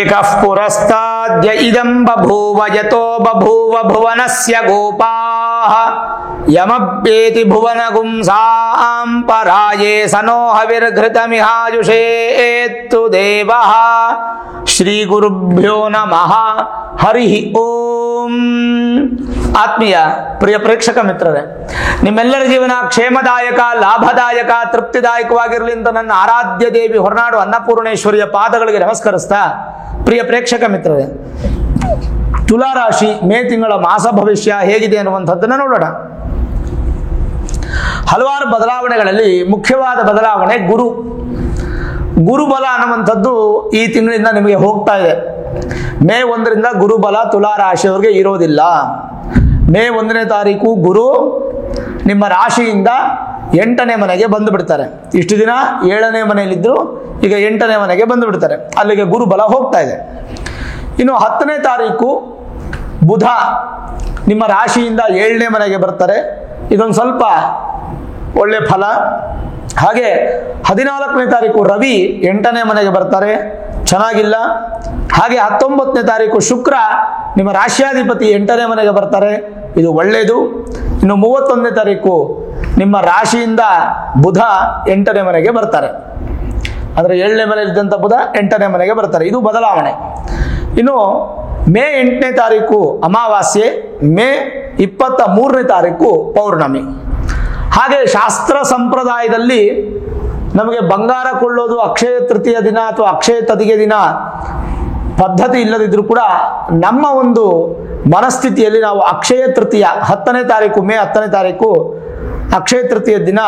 ಏಕಃ ಪುರಸ್ತಾದ್ಯ ಇದಂ ಬಭೂವ ಯತೋ ಬಭೂವ ಭುವನಸ್ಯ ಗೋಪಾಃ ಯಮಬ್ಯೇತಿ ಭುವನಗುಂಸಾಂ ಪರಾಯೇ ಸನೋ ಹವಿರ್ಘೃತಮಿಹಾಯುಷೇತ್ತು ದೇವಃ. ಶ್ರೀ ಗುರುಭ್ಯೋ ನಮಃ. ಹರಿ ಓಂ. ಆತ್ಮೀಯ ಪ್ರಿಯ ಪ್ರೇಕ್ಷಕ ಮಿತ್ರರೇ, ನಿಮ್ಮೆಲ್ಲರ ಜೀವನ ಕ್ಷೇಮದಾಯಕ, ಲಾಭದಾಯಕ, ತೃಪ್ತಿದಾಯಕವಾಗಿರಲಿ ಅಂತ ನನ್ನ ಆರಾಧ್ಯ ದೇವಿ ಹೊರನಾಡು ಅನ್ನಪೂರ್ಣೇಶ್ವರಿಯ ಪಾದಗಳಿಗೆ ನಮಸ್ಕರಿಸ್ತಾ, ಪ್ರಿಯ ಪ್ರೇಕ್ಷಕ ಮಿತ್ರರೇ, ತುಲಾರಾಶಿ ಮೇ ತಿಂಗಳ ಮಾಸ ಭವಿಷ್ಯ ಹೇಗಿದೆ ಅನ್ನುವಂಥದ್ದನ್ನು ನೋಡೋಣ. ಹಲವಾರು ಬದಲಾವಣೆಗಳಲ್ಲಿ ಮುಖ್ಯವಾದ ಬದಲಾವಣೆ ಗುರುಬಲ ಅನ್ನುವಂಥದ್ದು ಈ ತಿಂಗಳಿಂದ ನಿಮಗೆ ಹೋಗ್ತಾ ಇದೆ. ಮೇ 1ರಿಂದ ಗುರುಬಲ ತುಲಾರಾಶಿಯವರಿಗೆ ಇರೋದಿಲ್ಲ. ಮೇ 1ನೇ ತಾರೀಕು ಗುರು ನಿಮ್ಮ ರಾಶಿಯಿಂದ 8ನೇ ಮನೆಗೆ ಬಂದು ಬಿಡ್ತಾರೆ. ಇಷ್ಟು ದಿನ 7ನೇ ಮನೆಯಲ್ಲಿದ್ದರು, ಈಗ 8ನೇ ಮನೆಗೆ ಬಂದು ಬಿಡ್ತಾರೆ. ಅಲ್ಲಿಗೆ ಗುರುಬಲ ಹೋಗ್ತಾ ಇದೆ. ಇನ್ನು 10ನೇ ತಾರೀಕು ಬುಧ ನಿಮ್ಮ ರಾಶಿಯಿಂದ 7ನೇ ಮನೆಗೆ ಬರ್ತಾರೆ. ಇದೊಂದು ಸ್ವಲ್ಪ ಒಳ್ಳೆ ಫಲ. ಹಾಗೆ 14ನೇ ತಾರೀಕು ರವಿ 8ನೇ ಮನೆಗೆ ಬರ್ತಾರೆ, ಚೆನ್ನಾಗಿಲ್ಲ. ಹಾಗೆ 19ನೇ ತಾರೀಕು ಶುಕ್ರ ನಿಮ್ಮ ರಾಶ್ಯಾಧಿಪತಿ 8ನೇ ಮನೆಗೆ ಬರ್ತಾರೆ, ಇದು ಒಳ್ಳೆಯದು. ಇನ್ನು 31ನೇ ತಾರೀಕು ನಿಮ್ಮ ರಾಶಿಯಿಂದ ಬುಧ 8ನೇ ಮನೆಗೆ ಬರ್ತಾರೆ. ಅಂದರೆ 7ನೇ ಮನೆಯಲ್ಲಿದ್ದಂಥ ಬುಧ 8ನೇ ಮನೆಗೆ ಬರ್ತಾರೆ, ಇದು ಬದಲಾವಣೆ. ಇನ್ನು ಮೇ 8ನೇ ತಾರೀಕು ಅಮಾವಾಸ್ಯೆ, ಮೇ 23ನೇ ತಾರೀಕು ಪೌರ್ಣಮಿ. ಹಾಗೆ ಶಾಸ್ತ್ರ ಸಂಪ್ರದಾಯದಲ್ಲಿ ನಮಗೆ ಬಂಗಾರ ಕೊಳ್ಳೋದು ಅಕ್ಷಯ ತೃತೀಯ ದಿನ ಅಥವಾ ಅಕ್ಷಯ ತದಿಗೆ ದಿನ ಪದ್ಧತಿ ಇಲ್ಲದಿದ್ರೂ ಕೂಡ ನಮ್ಮ ಒಂದು ಮನಸ್ಥಿತಿಯಲ್ಲಿ ನಾವು ಅಕ್ಷಯ ತೃತೀಯ 10ನೇ ತಾರೀಕು, ಮೇ 10ನೇ ತಾರೀಕು ಅಕ್ಷಯ ತೃತೀಯ ದಿನ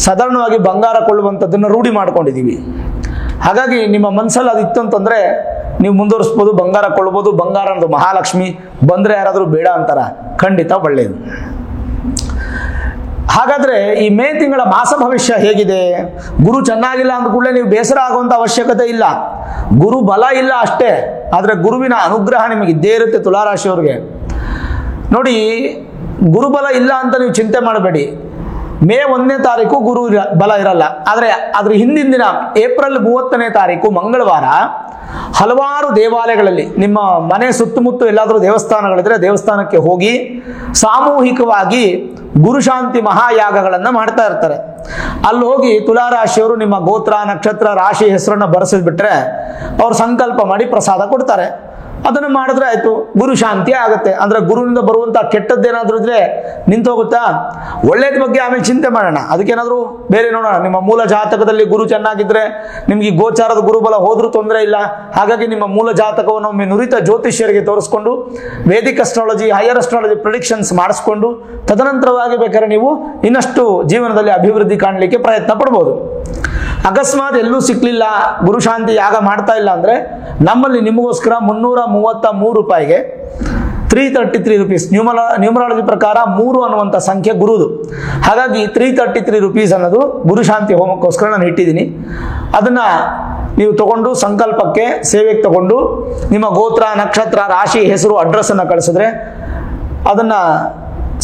ಸಾಧಾರಣವಾಗಿ ಬಂಗಾರ ಕೊಳ್ಳುವಂಥದ್ದನ್ನು ರೂಢಿ ಮಾಡ್ಕೊಂಡಿದ್ದೀವಿ. ಹಾಗಾಗಿ ನಿಮ್ಮ ಮನಸ್ಸಲ್ಲಿ ಅದು ಇತ್ತು ಅಂತಂದರೆ ನೀವು ಮುಂದುವರಿಸ್ಬೋದು, ಬಂಗಾರ ಕೊಳ್ಳಬಹುದು. ಬಂಗಾರ ಅನ್ನೋದು ಮಹಾಲಕ್ಷ್ಮಿ, ಬಂದರೆ ಯಾರಾದರೂ ಬೇಡ ಅಂತಾರ, ಖಂಡಿತ ಒಳ್ಳೆಯದು. ಹಾಗಾದ್ರೆ ಈ ಮೇ ತಿಂಗಳ ಮಾಸ ಭವಿಷ್ಯ ಹೇಗಿದೆ? ಗುರು ಚೆನ್ನಾಗಿಲ್ಲ ಅಂದ ಕೂಡಲೇ ನೀವು ಬೇಸರ ಆಗುವಂಥ ಅವಶ್ಯಕತೆ ಇಲ್ಲ. ಗುರು ಬಲ ಇಲ್ಲ ಅಷ್ಟೇ, ಆದರೆ ಗುರುವಿನ ಅನುಗ್ರಹ ನಿಮಗೆ ಇದ್ದೇ ಇರುತ್ತೆ. ತುಲಾರಾಶಿಯವರಿಗೆ ನೋಡಿ, ಗುರುಬಲ ಇಲ್ಲ ಅಂತ ನೀವು ಚಿಂತೆ ಮಾಡಬೇಡಿ. ಮೇ 1ನೇ ತಾರೀಕು ಗುರು ಬಲ ಇರಲ್ಲ, ಆದರೆ ಅದ್ರ ಹಿಂದಿನ ದಿನ ಏಪ್ರಿಲ್ 30ನೇ ತಾರೀಕು ಮಂಗಳವಾರ ಹಲವಾರು ದೇವಾಲಯಗಳಲ್ಲಿ, ನಿಮ್ಮ ಮನೆ ಸುತ್ತಮುತ್ತ ಎಲ್ಲಾದರೂ ದೇವಸ್ಥಾನಗಳಿದ್ರೆ ದೇವಸ್ಥಾನಕ್ಕೆ ಹೋಗಿ ಸಾಮೂಹಿಕವಾಗಿ ಗುರುಶಾಂತಿ ಮಹಾಯಾಗಗಳನ್ನು ಮಾಡ್ತಾ ಇರ್ತಾರೆ. ಅಲ್ಲಿ ಹೋಗಿ ತುಲಾರಾಶಿಯವರು ನಿಮ್ಮ ಗೋತ್ರ, ನಕ್ಷತ್ರ, ರಾಶಿ ಹೆಸರನ್ನು ಬರೆಸಿದ್ಬಿಟ್ರೆ ಅವ್ರು ಸಂಕಲ್ಪ ಮಾಡಿ ಪ್ರಸಾದ ಕೊಡ್ತಾರೆ. ಅದನ್ನು ಮಾಡಿದ್ರೆ ಆಯ್ತು, ಗುರು ಶಾಂತಿ ಆಗುತ್ತೆ. ಅಂದ್ರೆ ಗುರುವಿನಿಂದ ಬರುವಂತ ಕೆಟ್ಟದ್ದೇನಾದ್ರೂ ಇದ್ರೆ ನಿಂತು ಹೋಗುತ್ತಾ? ಒಳ್ಳೇದ ಬಗ್ಗೆ ಆಮೇಲೆ ಚಿಂತೆ ಮಾಡೋಣ, ಅದಕ್ಕೇನಾದ್ರೂ ಬೇರೆ ನೋಡೋಣ. ನಿಮ್ಮ ಮೂಲ ಜಾತಕದಲ್ಲಿ ಗುರು ಚೆನ್ನಾಗಿದ್ರೆ ನಿಮ್ಗೆ ಈ ಗೋಚಾರದ ಗುರುಬಲ ಹೋದ್ರೂ ತೊಂದರೆ ಇಲ್ಲ. ಹಾಗಾಗಿ ನಿಮ್ಮ ಮೂಲ ಜಾತಕವನ್ನು ಒಮ್ಮೆ ನುರಿತ ಜ್ಯೋತಿಷ್ಯರಿಗೆ ತೋರಿಸ್ಕೊಂಡು Vedic astrology, higher astrology predictions ಮಾಡಿಸ್ಕೊಂಡು ತದನಂತರವಾಗಿ ಬೇಕಾದ್ರೆ ನೀವು ಇನ್ನಷ್ಟು ಜೀವನದಲ್ಲಿ ಅಭಿವೃದ್ಧಿ ಕಾಣಲಿಕ್ಕೆ ಪ್ರಯತ್ನ ಪಡ್ಬೋದು. ಅಕಸ್ಮಾತ್ ಎಲ್ಲೂ ಸಿಕ್ಲಿಲ್ಲ, ಗುರುಶಾಂತಿ ಯಾಗ ಮಾಡ್ತಾ ಇಲ್ಲ ಅಂದ್ರೆ ನಮ್ಮಲ್ಲಿ ನಿಮಗೋಸ್ಕರ 333 ರೂಪಾಯಿಗೆ 333 ರುಪೀಸ್, ನ್ಯೂಮರಾಲಜಿ ಪ್ರಕಾರ 3 ಅನ್ನುವಂಥ ಸಂಖ್ಯೆ ಗುರುದು. ಹಾಗಾಗಿ 333 ರುಪೀಸ್ ಅನ್ನೋದು ಗುರುಶಾಂತಿ ಹೋಮಕ್ಕೋಸ್ಕರ ನಾನು ಇಟ್ಟಿದ್ದೀನಿ. ಅದನ್ನ ನೀವು ತಗೊಂಡು ಸಂಕಲ್ಪಕ್ಕೆ ಸೇವೆಗೆ ತಗೊಂಡು ನಿಮ್ಮ ಗೋತ್ರ, ನಕ್ಷತ್ರ, ರಾಶಿ, ಹೆಸರು, ಅಡ್ರೆಸ್ ಅನ್ನು ಕಳಿಸಿದ್ರೆ ಅದನ್ನ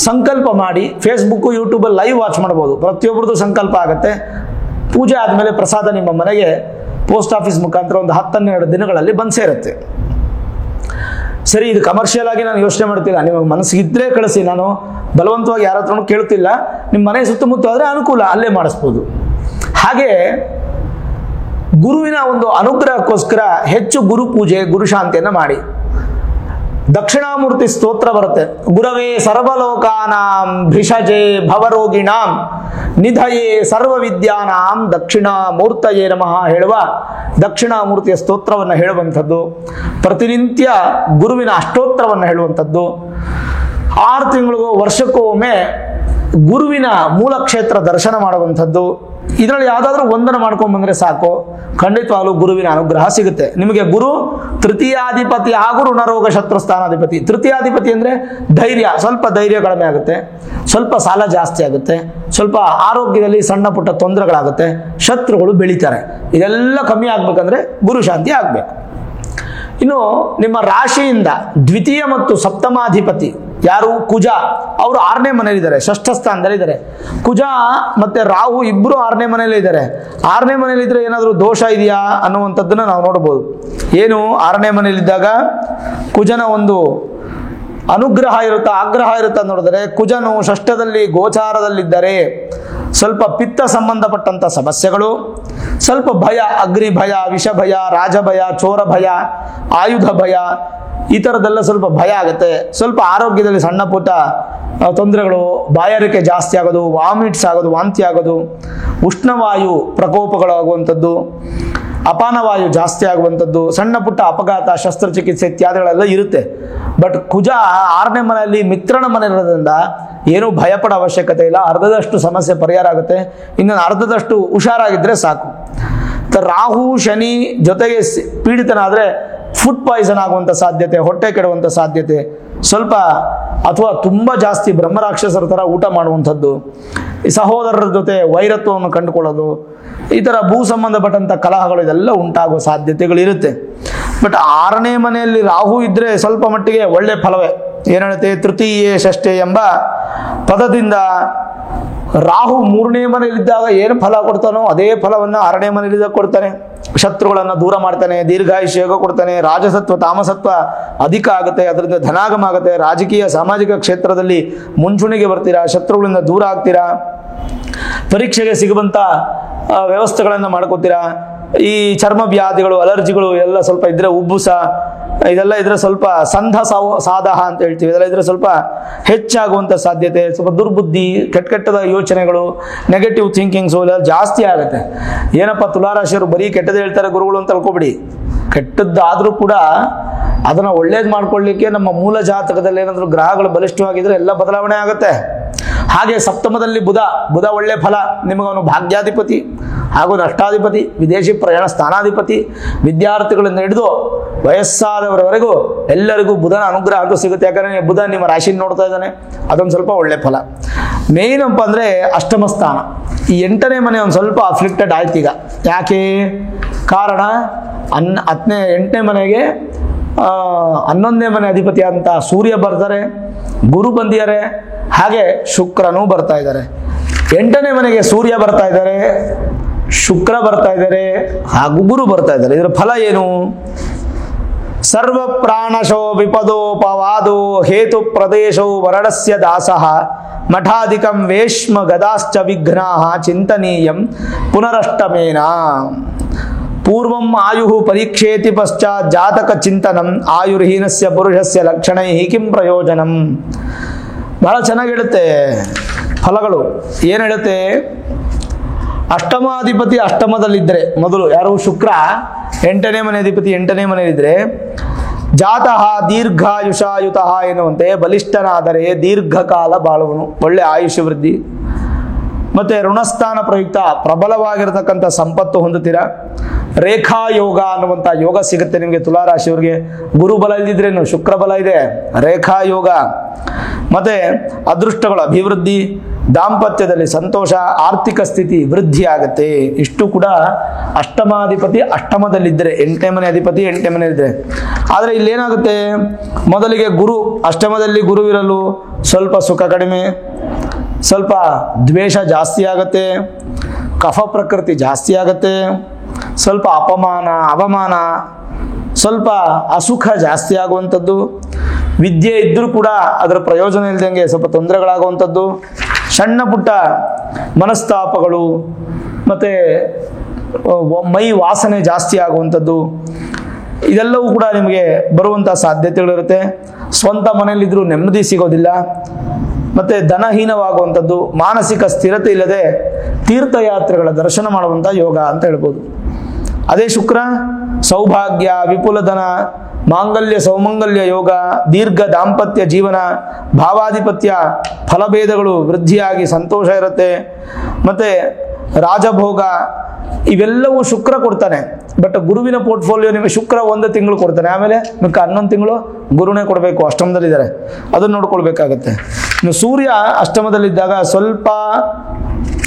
ಸಂಕಲ್ಪ ಮಾಡಿ ಫೇಸ್ಬುಕ್, ಯೂಟ್ಯೂಬಲ್ಲಿ ಲೈವ್ ವಾಚ್ ಮಾಡ್ಬೋದು. ಪ್ರತಿಯೊಬ್ಬರದ್ದು ಸಂಕಲ್ಪ ಆಗುತ್ತೆ. ಪೂಜೆ ಆದಮೇಲೆ ಪ್ರಸಾದ ನಿಮ್ಮ ಮನೆಗೆ ಪೋಸ್ಟ್ ಆಫೀಸ್ ಮುಖಾಂತರ ಒಂದು 10-12 ದಿನಗಳಲ್ಲಿ ಬಂದು ಸೇರುತ್ತೆ. ಸರಿ, ಇದು ಕಮರ್ಷಿಯಲ್ ಆಗಿ ನಾನು ಯೋಚನೆ ಮಾಡ್ತಿಲ್ಲ, ನಿಮಗೆ ಮನಸ್ಸಿಗಿದ್ರೆ ಕಳಿಸಿ, ನಾನು ಬಲವಂತವಾಗಿ ಯಾರ ಹತ್ರನೂ ಕೇಳ್ತಿಲ್ಲ. ನಿಮ್ಮ ಮನೆ ಸುತ್ತಮುತ್ತ ಆದರೆ ಅನುಕೂಲ, ಅಲ್ಲೇ ಮಾಡಿಸ್ಬೋದು. ಹಾಗೆ ಗುರುವಿನ ಒಂದು ಅನುಗ್ರಹಕ್ಕೋಸ್ಕರ ಹೆಚ್ಚು ಗುರು ಪೂಜೆ, ಗುರುಶಾಂತಿಯನ್ನು ಮಾಡಿ. ದಕ್ಷಿಣಾಮೂರ್ತಿ ಸ್ತೋತ್ರ ಬರುತ್ತೆ. ಗುರವೇ ಸರ್ವಲೋಕಾನಾಂ ಭಿಷಜೆ ಭವರೋಗಿಣಾಂ ನಿಧಯೇ ಸರ್ವವಿದ್ಯಾನಾಂ ದಕ್ಷಿಣಾಮೂರ್ತಯೇ ನಮಃ ಹೇಳುವ ದಕ್ಷಿಣಾಮೂರ್ತಿಯ ಸ್ತೋತ್ರವನ್ನು ಹೇಳುವಂಥದ್ದು, ಪ್ರತಿನಿತ್ಯ ಗುರುವಿನ ಅಷ್ಟೋತ್ತರವನ್ನು ಹೇಳುವಂಥದ್ದು, 6 ತಿಂಗಳಿಗೋ ವರ್ಷಕ್ಕೂ ಒಮ್ಮೆ ಗುರುವಿನ ಮೂಲ ಕ್ಷೇತ್ರ ದರ್ಶನ ಮಾಡುವಂಥದ್ದು. ಇದರಲ್ಲಿ ಯಾವುದಾದ್ರೂ ಒಂದನ್ನು ಮಾಡ್ಕೊಂಡು ಬಂದರೆ ಸಾಕು, ಖಂಡಿತವಾಗ್ಲೂ ಗುರುವಿನ ಅನುಗ್ರಹ ಸಿಗುತ್ತೆ ನಿಮಗೆ. ಗುರು ತೃತೀಯಾಧಿಪತಿ ಹಾಗೂ ಋಣರೋಗ ಶತ್ರು ಸ್ಥಾನಾಧಿಪತಿ. ತೃತೀಯಾಧಿಪತಿ ಅಂದರೆ ಧೈರ್ಯ, ಸ್ವಲ್ಪ ಧೈರ್ಯ ಕಡಿಮೆ ಆಗುತ್ತೆ, ಸ್ವಲ್ಪ ಸಾಲ ಜಾಸ್ತಿ ಆಗುತ್ತೆ, ಸ್ವಲ್ಪ ಆರೋಗ್ಯದಲ್ಲಿ ಸಣ್ಣ ಪುಟ್ಟ ತೊಂದರೆಗಳಾಗುತ್ತೆ, ಶತ್ರುಗಳು ಬೆಳೀತಾರೆ. ಇದೆಲ್ಲ ಕಮ್ಮಿ ಆಗ್ಬೇಕಂದ್ರೆ ಗುರು ಶಾಂತಿ ಆಗಬೇಕು. ಇನ್ನು ನಿಮ್ಮ ರಾಶಿಯಿಂದ ದ್ವಿತೀಯ ಮತ್ತು ಸಪ್ತಮಾಧಿಪತಿ ಯಾರು? ಕುಜ. ಅವರು 6ನೇ ಮನೆಯಲ್ಲಿದ್ದಾರೆ, ಷಷ್ಠ ಸ್ಥಾನದಲ್ಲಿದ್ದಾರೆ. ಕುಜ ಮತ್ತೆ ರಾಹು ಇಬ್ಬರು 6ನೇ ಮನೆಯಲ್ಲಿ ಇದ್ದಾರೆ. 6ನೇ ಮನೆಯಲ್ಲಿದ್ದರೆ ಏನಾದರೂ ದೋಷ ಇದೆಯಾ ಅನ್ನುವಂಥದ್ದನ್ನು ನಾವು ನೋಡ್ಬೋದು. ಏನು? 6ನೇ ಮನೆಯಲ್ಲಿದ್ದಾಗ ಕುಜನ ಒಂದು ಅನುಗ್ರಹ ಇರುತ್ತಾ ಆಗ್ರಹ ಇರುತ್ತಾ ನೋಡಿದರೆ, ಕುಜನು ಷಷ್ಠದಲ್ಲಿ ಗೋಚಾರದಲ್ಲಿದ್ದರೆ ಸ್ವಲ್ಪ ಪಿತ್ತ ಸಂಬಂಧಪಟ್ಟಂಥ ಸಮಸ್ಯೆಗಳು, ಸ್ವಲ್ಪ ಭಯ, ಅಗ್ನಿ ಭಯ, ವಿಷ ಭಯ, ರಾಜ ಭಯ, ಚೋರ ಭಯ, ಆಯುಧ ಭಯ, ಈ ಥರದ್ದೆಲ್ಲ ಸ್ವಲ್ಪ ಭಯ ಆಗುತ್ತೆ. ಸ್ವಲ್ಪ ಆರೋಗ್ಯದಲ್ಲಿ ಸಣ್ಣ ಪುಟ್ಟ ತೊಂದರೆಗಳು, ಬಾಯಾರಿಕೆ ಜಾಸ್ತಿ ಆಗೋದು, ವಾಮಿಟ್ಸ್ ಆಗೋದು, ವಾಂತಿ ಆಗೋದು, ಉಷ್ಣವಾಯು ಪ್ರಕೋಪಗಳಾಗುವಂಥದ್ದು, ಅಪಾನವಾಯು ಜಾಸ್ತಿ ಆಗುವಂಥದ್ದು, ಸಣ್ಣ ಪುಟ್ಟ ಅಪಘಾತ, ಶಸ್ತ್ರಚಿಕಿತ್ಸೆ ಇತ್ಯಾದಿಗಳೆಲ್ಲ ಇರುತ್ತೆ. ಬಟ್ ಕುಜ 6ನೇ ಮನೆಯಲ್ಲಿ ಮಿತ್ರನ ಮನೆ ಇರೋದ್ರಿಂದ ಏನೂ ಭಯಪಡೋ ಅವಶ್ಯಕತೆ ಇಲ್ಲ. ಅರ್ಧದಷ್ಟು ಸಮಸ್ಯೆ ಪರಿಹಾರ ಆಗುತ್ತೆ, ಇನ್ನೊಂದು ಅರ್ಧದಷ್ಟು ಹುಷಾರಾಗಿದ್ದರೆ ಸಾಕು. ರಾಹು ಶನಿ ಜೊತೆಗೆ ಪೀಡಿತನಾದರೆ ಫುಡ್ ಪಾಯ್ಸನ್ ಆಗುವಂಥ ಸಾಧ್ಯತೆ, ಹೊಟ್ಟೆ ಕೆಡುವಂಥ ಸಾಧ್ಯತೆ ಸ್ವಲ್ಪ, ಅಥವಾ ತುಂಬ ಜಾಸ್ತಿ ಬ್ರಹ್ಮರಾಕ್ಷಸರ ಥರ ಊಟ ಮಾಡುವಂಥದ್ದು, ಸಹೋದರರ ಜೊತೆ ವೈರತ್ವವನ್ನು ಕಂಡುಕೊಳ್ಳೋದು, ಈ ಥರ ಭೂ ಸಂಬಂಧಪಟ್ಟಂಥ ಕಲಹಗಳು ಇದೆಲ್ಲ ಉಂಟಾಗುವ ಸಾಧ್ಯತೆಗಳಿರುತ್ತೆ. ಬಟ್ 6ನೇ ಮನೆಯಲ್ಲಿ ರಾಹು ಇದ್ದರೆ ಸ್ವಲ್ಪ ಮಟ್ಟಿಗೆ ಒಳ್ಳೆ ಫಲವೇ. ಏನು ಹೇಳುತ್ತೆ? ತೃತೀಯೇ ಷಷ್ಠೆ ಎಂಬ ಪದದಿಂದ ರಾಹು 3ನೇ ಮನೆಯಲ್ಲಿದ್ದಾಗ ಏನು ಫಲ ಕೊಡ್ತಾನೋ ಅದೇ ಫಲವನ್ನು 6ನೇ ಮನೆಯಲ್ಲಿದ್ದಾಗ ಕೊಡ್ತಾನೆ. ಶತ್ರುಗಳನ್ನು ದೂರ ಮಾಡ್ತಾನೆ, ದೀರ್ಘಾಯುಷ್ಯ ಯೋಗ ಕೊಡ್ತಾನೆ, ರಾಜಸತ್ವ ತಾಮಸತ್ವ ಅಧಿಕ ಆಗುತ್ತೆ, ಅದರಿಂದ ಧನಾಗಮ ಆಗುತ್ತೆ, ರಾಜಕೀಯ ಸಾಮಾಜಿಕ ಕ್ಷೇತ್ರದಲ್ಲಿ ಮುಂಚೂಣಿಗೆ ಬರ್ತೀರಾ, ಶತ್ರುಗಳಿಂದ ದೂರ ಆಗ್ತೀರಾ, ಪರೀಕ್ಷೆಗೆ ಸಿಗುವಂಥ ವ್ಯವಸ್ಥೆಗಳನ್ನು ಮಾಡ್ಕೋತೀರಾ. ಈ ಚರ್ಮ ವ್ಯಾಧಿಗಳು, ಅಲರ್ಜಿಗಳು ಎಲ್ಲ ಸ್ವಲ್ಪ ಇದ್ರೆ, ಉಬ್ಬುಸ ಇದೆಲ್ಲ ಇದ್ರೆ ಸ್ವಲ್ಪ ಸಂಧ ಸಾದಹ ಅಂತ ಹೇಳ್ತೀವಿ, ಇದೆಲ್ಲ ಇದ್ರೆ ಸ್ವಲ್ಪ ಹೆಚ್ಚಾಗುವಂಥ ಸಾಧ್ಯತೆ, ಸ್ವಲ್ಪ ದುರ್ಬುದ್ಧಿ, ಕೆಟ್ಟದ ಯೋಚನೆಗಳು, ನೆಗೆಟಿವ್ ಥಿಂಕಿಂಗ್ಸು ಎಲ್ಲ ಜಾಸ್ತಿ ಆಗುತ್ತೆ. ಏನಪ್ಪ ತುಲಾರಾಶಿಯವರು ಬರೀ ಕೆಟ್ಟದ್ದು ಹೇಳ್ತಾರೆ ಗುರುಗಳು ಅಂತ ತಿಳ್ಕೊಬಿಡಿ. ಕೆಟ್ಟದ್ದಾದರೂ ಕೂಡ ಅದನ್ನು ಒಳ್ಳೇದು ಮಾಡ್ಕೊಳ್ಳಿಕ್ಕೆ ನಮ್ಮ ಮೂಲ ಜಾತಕದಲ್ಲಿ ಏನಾದರೂ ಗ್ರಹಗಳು ಬಲಿಷ್ಠವಾಗಿದ್ರೆ ಎಲ್ಲ ಬದಲಾವಣೆ ಆಗುತ್ತೆ. ಹಾಗೆ ಸಪ್ತಮದಲ್ಲಿ ಬುಧ ಒಳ್ಳೆ ಫಲ, ನಿಮಗವನು ಭಾಗ್ಯಾಧಿಪತಿ ಹಾಗೂ ನಷ್ಟಾಧಿಪತಿ, ವಿದೇಶಿ ಪ್ರಯಾಣ ಸ್ಥಾನಾಧಿಪತಿ, ವಿದ್ಯಾರ್ಥಿಗಳಿಂದ ಹಿಡಿದು ವಯಸ್ಸಾದವರವರೆಗೂ ಎಲ್ಲರಿಗೂ ಬುಧನ ಅನುಗ್ರಹ ಅಂತೂ ಸಿಗುತ್ತೆ. ಯಾಕಂದರೆ ಬುಧ ನಿಮ್ಮ ರಾಶಿನ ನೋಡ್ತಾ ಇದ್ದಾನೆ, ಅದೊಂದು ಸ್ವಲ್ಪ ಒಳ್ಳೆ ಫಲ. ಮೇನ್ ಅಪ್ಪ ಅಂದರೆ ಅಷ್ಟಮ ಸ್ಥಾನ, ಈ 8ನೇ ಮನೆ ಒಂದು ಸ್ವಲ್ಪ ಅಫ್ಲಿಕ್ಟೆಡ್ ಆಯ್ತು ಈಗ. ಯಾಕೆ? ಕಾರಣ 8ನೇ ಮನೆಗೆ 11ನೇ ಮನೆ ಅಧಿಪತಿ ಅಂತ ಸೂರ್ಯ ಬರ್ತಾರೆ, ಗುರು ಬಂದಿದ್ದಾರೆ, ಹಾಗೆ ಶುಕ್ರನೂ ಬರ್ತಾ ಇದ್ದಾರೆ. 8ನೇ ಮನೆಗೆ ಸೂರ್ಯ ಬರ್ತಾ ಇದ್ದಾರೆ, ಶುಕ್ರ ಬರ್ತಾ ಇದ್ದಾರೆ, ಹಾಗೂ ಗುರು ಬರ್ತಾ ಇದ್ದಾರೆ. ಇದರ ಫಲ ಏನು? ಸರ್ವ ಪ್ರಾಣಶೋ ವಿಪದೋಪವಾದೋ ಹೇತು ಪ್ರದೇಶೋ ವರಡಸ್ಯ ದಾಸಃ ಮಠಾಧಿಕಂ ವೇಶ್ಮ ಗದಾಶ್ಚ ವಿಘ್ನಾಃ ಚಿಂತನೀಯಂ ಪುನರಷ್ಟಮೇನ. ಪೂರ್ವಂ ಆಯು ಪರೀಕ್ಷೇತಿ ಪಶ್ಚಾತ್ ಜಾತಕ ಚಿಂತನಂ ಆಯುರ್ಹೀನಸ್ಯ ಪುರುಷಸ್ಯ ಲಕ್ಷಣೈ ಕಿಂ ಪ್ರಯೋಜನಂ. ಬಹಳ ಚೆನ್ನಾಗಿ ಹೇಳುತ್ತೆ ಫಲಗಳು. ಏನು ಹೇಳುತ್ತೆ? ಅಷ್ಟಮಾಧಿಪತಿ ಅಷ್ಟಮದಲ್ಲಿದ್ದರೆ, ಮೊದಲು ಯಾರು? ಶುಕ್ರ 8ನೇ ಮನೆ ಅಧಿಪತಿ 8ನೇ ಮನೆಯಲ್ಲಿದ್ದರೆ, ಜಾತಃ ದೀರ್ಘಾಯುಷಾಯುತಃ ಎನ್ನುವಂತೆ ಬಲಿಷ್ಠನಾದರೆ ದೀರ್ಘಕಾಲ ಬಾಳುವನು, ಒಳ್ಳೆ ಆಯುಷ್ಯ ವೃದ್ಧಿ. ಮತ್ತು ಋಣಸ್ಥಾನ ಪ್ರಯುಕ್ತ ಪ್ರಬಲವಾಗಿರತಕ್ಕಂಥ ಸಂಪತ್ತು ಹೊಂದುತ್ತೀರಾ. ರೇಖಾ ಯೋಗ ಅನ್ನುವಂಥ ಯೋಗ ಸಿಗುತ್ತೆ ನಿಮಗೆ ತುಲಾರಾಶಿಯವರಿಗೆ. ಗುರುಬಲ ಇಲ್ದಿದ್ರೇನು, ಶುಕ್ರ ಬಲ ಇದೆ, ರೇಖಾ ಯೋಗ. ಮತ್ತು ಅದೃಷ್ಟಗಳ ಅಭಿವೃದ್ಧಿ, ದಾಂಪತ್ಯದಲ್ಲಿ ಸಂತೋಷ, ಆರ್ಥಿಕ ಸ್ಥಿತಿ ವೃದ್ಧಿ ಆಗುತ್ತೆ. ಇಷ್ಟು ಕೂಡ ಅಷ್ಟಮಾಧಿಪತಿ ಅಷ್ಟಮದಲ್ಲಿದ್ದರೆ, 8ನೇ ಮನೆ ಅಧಿಪತಿ 8ನೇ ಮನೆಯಲ್ಲಿದ್ದರೆ. ಆದರೆ ಇಲ್ಲೇನಾಗುತ್ತೆ? ಮೊದಲಿಗೆ ಗುರು ಅಷ್ಟಮದಲ್ಲಿ ಗುರುವಿರಲು ಸ್ವಲ್ಪ ಸುಖ ಕಡಿಮೆ, ಸ್ವಲ್ಪ ದ್ವೇಷ ಜಾಸ್ತಿ ಆಗುತ್ತೆ, ಕಫ ಪ್ರಕೃತಿ ಜಾಸ್ತಿ ಆಗುತ್ತೆ, ಸ್ವಲ್ಪ ಅಪಮಾನ ಅವಮಾನ, ಸ್ವಲ್ಪ ಅಸುಖ ಜಾಸ್ತಿ ಆಗುವಂಥದ್ದು, ವಿದ್ಯೆ ಇದ್ದರೂ ಕೂಡ ಅದರ ಪ್ರಯೋಜನ ಇಲ್ಲದಂಗೆ ಸ್ವಲ್ಪ ತೊಂದರೆಗಳಾಗುವಂಥದ್ದು, ಸಣ್ಣ ಪುಟ್ಟ ಮನಸ್ತಾಪಗಳು, ಮತ್ತು ಮೈ ವಾಸನೆ ಜಾಸ್ತಿ ಆಗುವಂಥದ್ದು, ಇದೆಲ್ಲವೂ ಕೂಡ ನಿಮಗೆ ಬರುವಂಥ ಸಾಧ್ಯತೆಗಳಿರುತ್ತೆ. ಸ್ವಂತ ಮನೆಯಲ್ಲಿದ್ದರೂ ನೆಮ್ಮದಿ ಸಿಗೋದಿಲ್ಲ, ಮತ್ತು ಧನಹೀನವಾಗುವಂಥದ್ದು, ಮಾನಸಿಕ ಸ್ಥಿರತೆ ಇಲ್ಲದೆ ತೀರ್ಥಯಾತ್ರೆಗಳ ದರ್ಶನ ಮಾಡುವಂಥ ಯೋಗ ಅಂತ ಹೇಳ್ಬೋದು. ಅದೇ ಶುಕ್ರ ಸೌಭಾಗ್ಯ, ವಿಪುಲಧನ, ಮಾಂಗಲ್ಯ ಸೌಮಂಗಲ್ಯ ಯೋಗ, ದೀರ್ಘ ದಾಂಪತ್ಯ ಜೀವನ, ಭಾವಾಧಿಪತ್ಯ ಫಲಭೇದಗಳು ವೃದ್ಧಿಯಾಗಿ ಸಂತೋಷ ಇರುತ್ತೆ. ಮತ್ತು ರಾಜಭೋಗ ಇವೆಲ್ಲವೂ ಶುಕ್ರ ಕೊಡ್ತಾನೆ. ಬಟ್ ಗುರುವಿನ ಪೋರ್ಟ್ಫೋಲಿಯೋ ನಿಮಗೆ ಶುಕ್ರ 1 ತಿಂಗಳು ಕೊಡ್ತಾನೆ, ಆಮೇಲೆ ಮಿಕ್ಕ 11 ತಿಂಗಳು ಗುರುನೇ ಕೊಡಬೇಕು. ಅಷ್ಟಮದಲ್ಲಿದ್ದಾರೆ, ಅದನ್ನು ನೋಡ್ಕೊಳ್ಬೇಕಾಗತ್ತೆ. ಇನ್ನು ಸೂರ್ಯ ಅಷ್ಟಮದಲ್ಲಿದ್ದಾಗ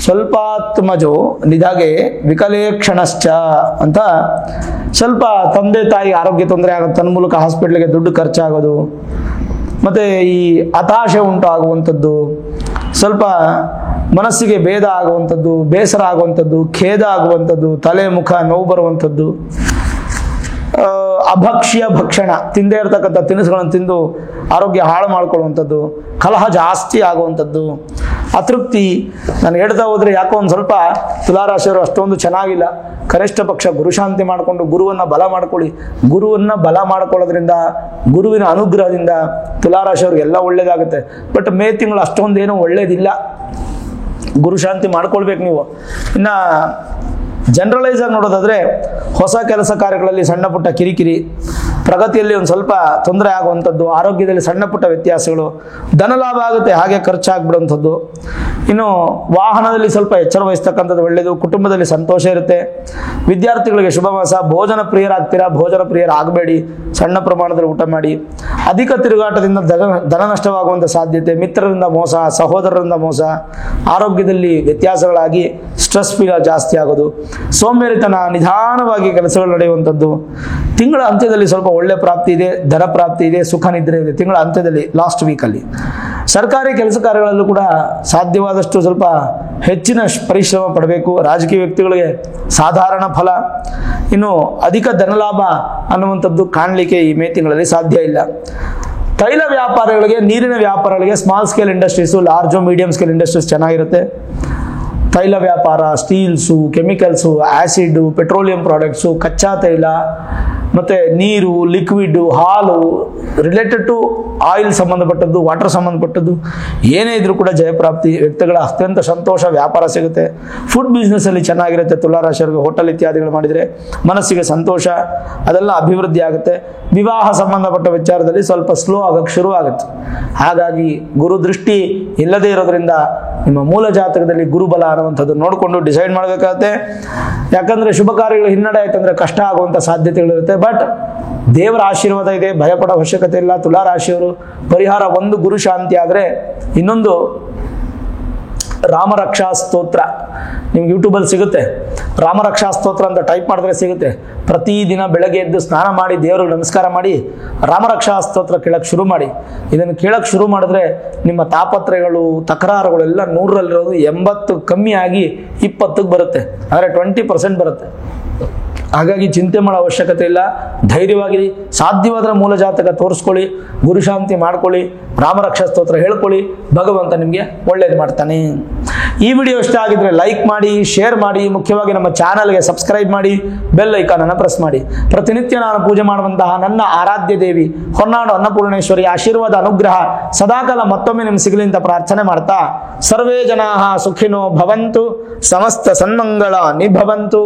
ಸ್ವಲ್ಪಾತ್ಮಜೋ ನಿಧಾಗೆ ವಿಕಲೇಕ್ಷಣಶ್ಚ ಅಂತ ಸ್ವಲ್ಪ ತಂದೆ ತಾಯಿ ಆರೋಗ್ಯ ತೊಂದರೆ ಆಗುತ್ತೆ, ತನ್ನ ಮೂಲಕ ಹಾಸ್ಪಿಟ್ಲಿಗೆ ದುಡ್ಡು ಖರ್ಚಾಗೋದು, ಮತ್ತು ಈ ಹತಾಶೆ ಉಂಟಾಗುವಂಥದ್ದು, ಸ್ವಲ್ಪ ಮನಸ್ಸಿಗೆ ಭೇದ ಆಗುವಂಥದ್ದು, ಬೇಸರ ಆಗುವಂಥದ್ದು, ಖೇದ ಆಗುವಂಥದ್ದು, ತಲೆ ಮುಖ ನೋವು ಬರುವಂಥದ್ದು, ಅಭಕ್ಷ್ಯ ಭಕ್ಷಣ, ತಿಂದೇ ಇರತಕ್ಕಂಥ ತಿನಿಸುಗಳನ್ನು ತಿಂದು ಆರೋಗ್ಯ ಹಾಳು ಮಾಡ್ಕೊಳ್ಳುವಂಥದ್ದು, ಕಲಹ ಜಾಸ್ತಿ ಆಗುವಂಥದ್ದು, ಅತೃಪ್ತಿ. ನಾನು ಹೇಳ್ತಾ ಹೋದರೆ ಯಾಕೋ ಒಂದು ಸ್ವಲ್ಪ ತುಲಾರಾಶಿಯವರು ಅಷ್ಟೊಂದು ಚೆನ್ನಾಗಿಲ್ಲ. ಕನಿಷ್ಠ ಪಕ್ಷ ಗುರುಶಾಂತಿ ಮಾಡಿಕೊಂಡು ಗುರುವನ್ನು ಬಲ ಮಾಡ್ಕೊಳ್ಳಿ. ಗುರುವನ್ನು ಬಲ ಮಾಡ್ಕೊಳ್ಳೋದ್ರಿಂದ, ಗುರುವಿನ ಅನುಗ್ರಹದಿಂದ ತುಲಾರಾಶಿಯವ್ರಿಗೆ ಎಲ್ಲ ಒಳ್ಳೇದಾಗುತ್ತೆ. ಬಟ್ ಮೇ ತಿಂಗಳು ಅಷ್ಟೊಂದೇನೂ ಒಳ್ಳೇದಿಲ್ಲ. ಗುರುಶಾಂತಿ ಮಾಡ್ಕೊಳ್ಬೇಕು ನೀವು. ಇನ್ನು ಜನರಲೈಸ್ ಆಗಿ ನೋಡೋದಾದರೆ, ಹೊಸ ಕೆಲಸ ಕಾರ್ಯಗಳಲ್ಲಿ ಸಣ್ಣ ಪುಟ್ಟ ಕಿರಿಕಿರಿ, ಪ್ರಗತಿಯಲ್ಲಿ ಒಂದು ಸ್ವಲ್ಪ ತೊಂದರೆ ಆಗುವಂಥದ್ದು, ಆರೋಗ್ಯದಲ್ಲಿ ಸಣ್ಣ ಪುಟ್ಟ ವ್ಯತ್ಯಾಸಗಳು, ಧನಲಾಭ ಆಗುತ್ತೆ ಹಾಗೆ ಖರ್ಚಾಗ್ಬಿಡುವಂಥದ್ದು. ಇನ್ನು ವಾಹನದಲ್ಲಿ ಸ್ವಲ್ಪ ಎಚ್ಚರ ವಹಿಸ್ತಕ್ಕಂಥದ್ದು ಒಳ್ಳೆಯದು. ಕುಟುಂಬದಲ್ಲಿ ಸಂತೋಷ ಇರುತ್ತೆ. ವಿದ್ಯಾರ್ಥಿಗಳಿಗೆ ಶುಭ ಮಾಸ. ಭೋಜನ ಪ್ರಿಯರಾಗ್ತೀರಾ, ಭೋಜನ ಪ್ರಿಯರಾಗಬೇಡಿ, ಸಣ್ಣ ಪ್ರಮಾಣದಲ್ಲಿ ಊಟ ಮಾಡಿ. ಅಧಿಕ ತಿರುಗಾಟದಿಂದ ಧನ ನಷ್ಟವಾಗುವಂಥ ಸಾಧ್ಯತೆ, ಮಿತ್ರರಿಂದ ಮೋಸ, ಸಹೋದರರಿಂದ ಮೋಸ, ಆರೋಗ್ಯದಲ್ಲಿ ವ್ಯತ್ಯಾಸಗಳಾಗಿ ಸ್ಟ್ರೆಸ್ ಫೀಲ್ ಜಾಸ್ತಿ ಆಗೋದು, ಸೋಂಬೇರಿತನ, ನಿಧಾನವಾಗಿ ಕೆಲಸಗಳು ನಡೆಯುವಂಥದ್ದು. ತಿಂಗಳ ಅಂತ್ಯದಲ್ಲಿ ಸ್ವಲ್ಪ ಒಳ್ಳೆ ಪ್ರಾಪ್ತಿ ಇದೆ, ಧನ ಪ್ರಾಪ್ತಿ ಇದೆ, ಸುಖ ನಿದ್ರೆ ಇದೆ ತಿಂಗಳ ಅಂತ್ಯದಲ್ಲಿ, ಲಾಸ್ಟ್ ವೀಕಲ್ಲಿ. ಸರ್ಕಾರಿ ಕೆಲಸ ಕಾರ್ಯಗಳಲ್ಲೂ ಕೂಡ ಸಾಧ್ಯವಾದಷ್ಟು ಸ್ವಲ್ಪ ಹೆಚ್ಚಿನ ಪರಿಶ್ರಮ ಪಡಬೇಕು. ರಾಜಕೀಯ ವ್ಯಕ್ತಿಗಳಿಗೆ ಸಾಧಾರಣ ಫಲ. ಇನ್ನು ಅಧಿಕ ಧನಲಾಭ ಅನ್ನುವಂಥದ್ದು ಕಾಣಲಿಕ್ಕೆ ಈ ಮೇ ತಿಂಗಳಲ್ಲಿ ಸಾಧ್ಯ ಇಲ್ಲ. ತೈಲ ವ್ಯಾಪಾರಗಳಿಗೆ, ನೀರಿನ ವ್ಯಾಪಾರಗಳಿಗೆ, small scale industries, large medium scale industries ಚೆನ್ನಾಗಿರುತ್ತೆ. ತೈಲ ವ್ಯಾಪಾರ, ಸ್ಟೀಲ್ಸು, ಕೆಮಿಕಲ್ಸು, ಆ್ಯಸಿಡು, ಪೆಟ್ರೋಲಿಯಂ ಪ್ರಾಡಕ್ಟ್ಸು, ಕಚ್ಚಾ ತೈಲ, ಮತ್ತು ನೀರು, ಲಿಕ್ವಿಡ್ಡು, ಹಾಲು, ರಿಲೇಟೆಡ್ ಟು ಆಯಿಲ್ ಸಂಬಂಧಪಟ್ಟದ್ದು, ವಾಟರ್ ಸಂಬಂಧಪಟ್ಟದ್ದು ಏನೇ ಇದ್ರೂ ಕೂಡ ಜಯಪ್ರಾಪ್ತಿ. ವ್ಯಕ್ತಿಗಳ ಅತ್ಯಂತ ಸಂತೋಷ, ವ್ಯಾಪಾರ ಸಿಗುತ್ತೆ. ಫುಡ್ ಬಿಸ್ನೆಸ್ಸಲ್ಲಿ ಚೆನ್ನಾಗಿರುತ್ತೆ. ತುಲಾರಾಶಿಯವರಿಗೆ ಹೋಟೆಲ್ ಇತ್ಯಾದಿಗಳು ಮಾಡಿದರೆ ಮನಸ್ಸಿಗೆ ಸಂತೋಷ, ಅದೆಲ್ಲ ಅಭಿವೃದ್ಧಿ ಆಗುತ್ತೆ. ವಿವಾಹ ಸಂಬಂಧಪಟ್ಟ ವಿಚಾರದಲ್ಲಿ ಸ್ವಲ್ಪ ಸ್ಲೋ ಆಗೋಕ್ಕೆ ಶುರು ಆಗುತ್ತೆ. ಹಾಗಾಗಿ ಗುರು ದೃಷ್ಟಿ ಇಲ್ಲದೇ ಇರೋದ್ರಿಂದ ನಿಮ್ಮ ಮೂಲ ಜಾತಕದಲ್ಲಿ ಗುರುಬಲ ಅನ್ನುವಂಥದ್ದು ನೋಡಿಕೊಂಡು ಡಿಸೈಡ್ ಮಾಡಬೇಕಾಗುತ್ತೆ. ಯಾಕಂದರೆ ಶುಭ ಕಾರ್ಯಗಳು ಹಿನ್ನಡೆ ಯಾಕಂದರೆ ಕಷ್ಟ ಆಗುವಂಥ ಸಾಧ್ಯತೆಗಳಿರುತ್ತೆ. ಬಟ್ ದೇವರ ಆಶೀರ್ವಾದ ಇದೆ, ಭಯಪಡೋ ಅವಶ್ಯಕತೆ ಇಲ್ಲ. ತುಲಾರಾಶಿಯವರು ಪರಿಹಾರ ಒಂದು ಗುರು ಶಾಂತಿ ಆದರೆ, ಇನ್ನೊಂದು ರಾಮರಕ್ಷಾ ಸ್ತೋತ್ರ ನಿಮ್ಗೆ ಯೂಟ್ಯೂಬಲ್ಲಿ ಸಿಗುತ್ತೆ. ರಾಮರಕ್ಷಾ ಸ್ತೋತ್ರ ಅಂತ ಟೈಪ್ ಮಾಡಿದ್ರೆ ಸಿಗುತ್ತೆ. ಪ್ರತಿದಿನ ಬೆಳಗ್ಗೆ ಎದ್ದು ಸ್ನಾನ ಮಾಡಿ ದೇವರಿಗೆ ನಮಸ್ಕಾರ ಮಾಡಿ ರಾಮರಕ್ಷಾ ಸ್ತೋತ್ರ ಕೇಳಕ್ಕೆ ಶುರು ಮಾಡಿ. ಇದನ್ನು ಕೇಳಕ್ಕೆ ಶುರು ಮಾಡಿದ್ರೆ ನಿಮ್ಮ ತಾಪತ್ರಯಗಳು, ತಕರಾರುಗಳೆಲ್ಲ 100ರಲ್ಲಿರೋದು 80 ಕಮ್ಮಿ ಆಗಿ 20ಕ್ಕೆ ಬರುತ್ತೆ. ಅಂದರೆ 20% ಬರುತ್ತೆ. ಹಾಗಾಗಿ ಚಿಂತೆ ಮಾಡೋ ಅವಶ್ಯಕತೆ ಇಲ್ಲ. ಧೈರ್ಯವಾಗಿರಿ. ಸಾಧ್ಯವಾದರೆ ಮೂಲ ಜಾತಕ ತೋರಿಸ್ಕೊಳ್ಳಿ, ಗುರುಶಾಂತಿ ಮಾಡ್ಕೊಳ್ಳಿ, ರಾಮರಕ್ಷಾ ಸ್ತೋತ್ರ ಹೇಳ್ಕೊಳ್ಳಿ. ಭಗವಂತ ನಿಮಗೆ ಒಳ್ಳೇದು ಮಾಡ್ತಾನೆ. ಈ ವಿಡಿಯೋ ಇಷ್ಟ ಆಗಿದ್ರೆ ಲೈಕ್ ಮಾಡಿ, ಶೇರ್ ಮಾಡಿ, ಮುಖ್ಯವಾಗಿ ನಮ್ಮ ಚಾನಲ್ಗೆ ಸಬ್ಸ್ಕ್ರೈಬ್ ಮಾಡಿ, ಬೆಲ್ ಐಕಾನನ್ನು ಪ್ರೆಸ್ ಮಾಡಿ. ಪ್ರತಿನಿತ್ಯ ನಾನು ಪೂಜೆ ಮಾಡುವಂತಹ ನನ್ನ ಆರಾಧ್ಯ ದೇವಿ ಹೊರನಾಡು ಅನ್ನಪೂರ್ಣೇಶ್ವರಿ ಆಶೀರ್ವಾದ ಅನುಗ್ರಹ ಸದಾಕಾಲ ಮತ್ತೊಮ್ಮೆ ನಿಮ್ಗೆ ಸಿಗಲಿ ಅಂತ ಪ್ರಾರ್ಥನೆ ಮಾಡ್ತಾ, ಸರ್ವೇ ಜನಾಃ ಸುಖಿನೋ ಭವಂತು, ಸಮಸ್ತ ಸನ್ಮಂಗಳ ನಿಭವಂತು.